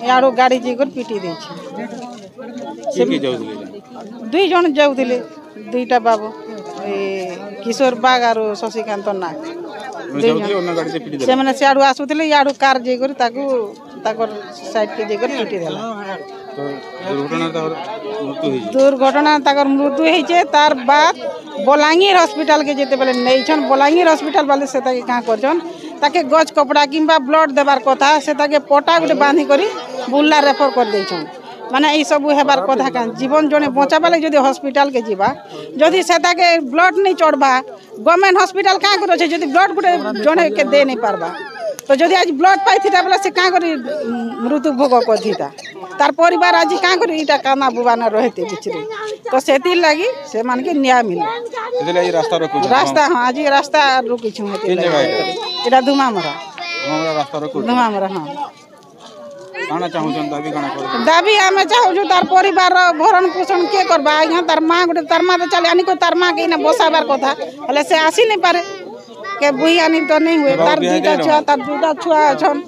याडू गाड़ी जीकर पिटी दे दुई जन जाऊले दुईटा बाबू किशोर बाग और शशिकांत नाग से मैंने सियाड़ू आसुले याडू कार जाकर साइड के जाकर पिटी देला दुर्घटना मृत्यु होइछे तार बाद बलांगीर हॉस्पिटल के जेते बेले नैछन बलांगीर हॉस्पिटल वाले से ताके का करछन ताके गज कपड़ा किंबा ब्लड देबार कथा से ताके पटा गुटे बांधी करी बुल्ला रेफर कर देछन माने ई सब हेबार कथा का जीवन जने बचाबा लगे जदी हॉस्पिटल के जीवा जदी से ताके ब्लड नहीं चढ़बा गवर्नमेंट हॉस्पिटल का करो छे जदी ब्लड गुटे जने के दे नहीं पारबा तो जदी आज ब्लड पाइथिता बेला से का करी मृत्यु भोग करथिता तार परिवार आज का करी इटा काना बुबाना रहते बिचरे तो सेति लागी से मान के न्याय मिले एते लागि रास्ता हां आज रास्ता रुकी छु हेते एटा धुमामरा रास्ता रोको धुमामरा हां काना चाहू जन दाबी काना कर दाबी हमें चाहू जो तार परिवार भरण पोषण के करबा यहाँ तार माँ गुटे तार माँ तो चले आनी को तार माँ के इना बसाबार कथा हले से आसी नहीं पारे के बुही आनी तो नहीं हुए तार दुटा छुआ छुआ छन